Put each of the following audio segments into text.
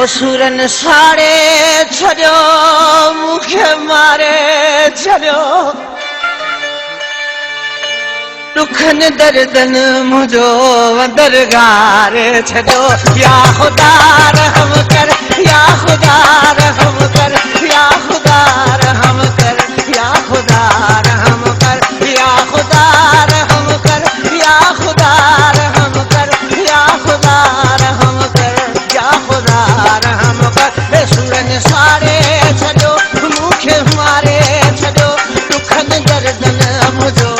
सुरन साड़े छड़ियो मुखे मारे छड़ियो दुखन दर्दन मुझो दरगारे छड़ियो या खुदा रहम कर या खुदा रहम कर या खुदा रहम कर या खुदा रहम कर या खुदा रहम कर या खुदा रहम कर या खुदा रहम कर या खुदा रहम कर सुरन साड़े छड़ियो मुखे मारे छड़ियो दुखन दर्दन मुझो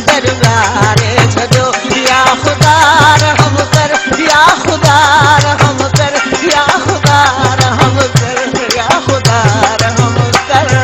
दरगारे छड़ियो या खुदा रहम कर या खुदा रहम कर या खुदा रहम कर या खुदा रहम कर।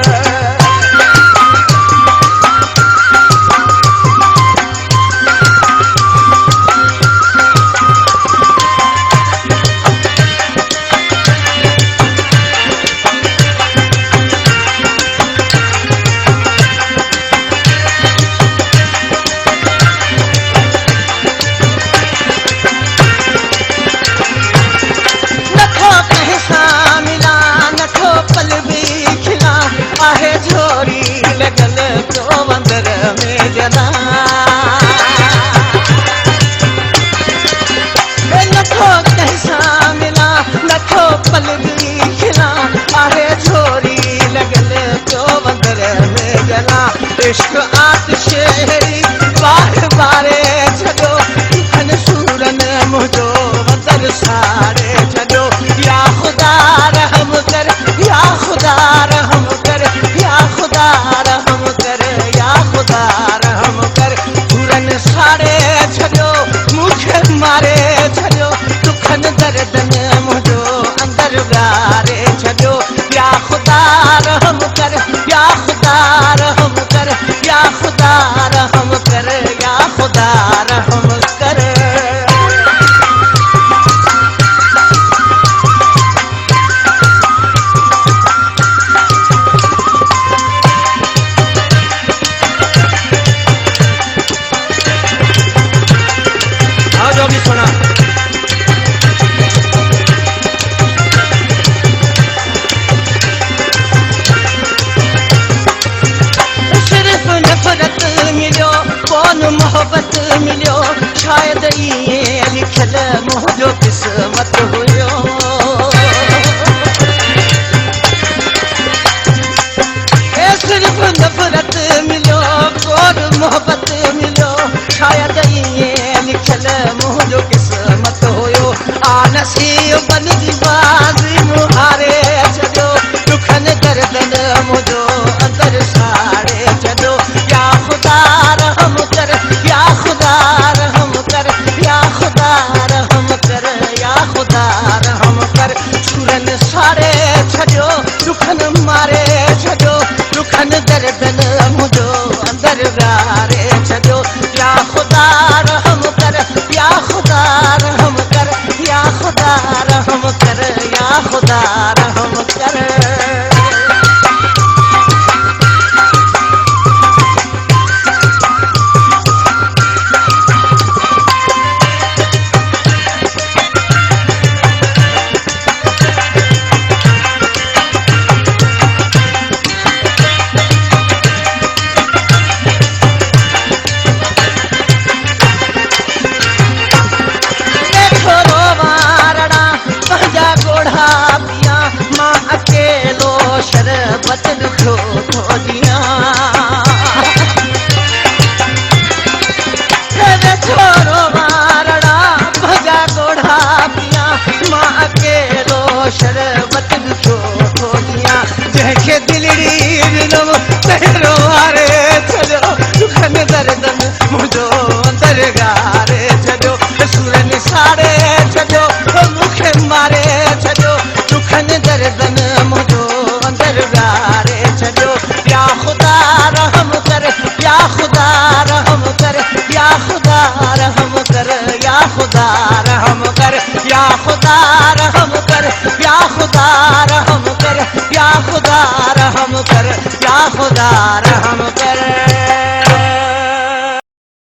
आहे झोरी लगल तो मंदिर में जना नथो कैसा मिला नथो पल भी खिला आहे झोरी लगल तो मंदिर में जना इश्क आतिशेरी बार बारे छड़ो खन सूरन मुझो मंदिर सारे छड़ो या खुदा रहम कर या खुदा रहम कर या खुदा रहम कर या खुदा रहम कर पूरन साड़े छड़ियो मुखे मारे छड़ियो दुखन दर्दन मुझो अंदर गारे छड़ियो या खुदा रहम कर या खुदा रहम कर या खुदा रहम कर या खुदा रहम कर। मोहब्बत मिलियो शायद ये लिखल मुझो किस्मत हुयो सिर्फ नफरत मिलियो और मोहब्बत मिलियो शायद ये लिखल मुझो किस्मत हुयो आनसीब बन बाजी मुहारे छड़ो दुखन दर्दन मुझो अंदर साड़े छड़ो या खुदा रहम कर या खुदा रहम कर या खुदा रहम कर या खुदा रहम कर सुरन साड़े छड़ियो दुखन मारे छड़ियो दुखन दर्दन मुझो अंदर गारे छड़ियो या खुदा रहम कर या खुदा रहम कर या खुदा रहम कर या खुदा रहम कर। शरबत लिखो खोदिया छोरो मारड़ा भजा गोढ़ा पिया माँ अकेलो शरबत लिखो खोदिया जैसे दिलड़ी मिलो तेरो आरे चलो दुखन दर्दन मुझो अंदर गारे चलो सुरन साड़े चलो मुखे मारे चलो दुखन दर्दन मुझो गारे छड़ो या खुदा रहम कर या खुदा रहम कर या खुदा रहम कर या खुदा रहम कर या खुदा रहम कर या खुदा रहम कर या खुदा रहम कर या खुदा रहम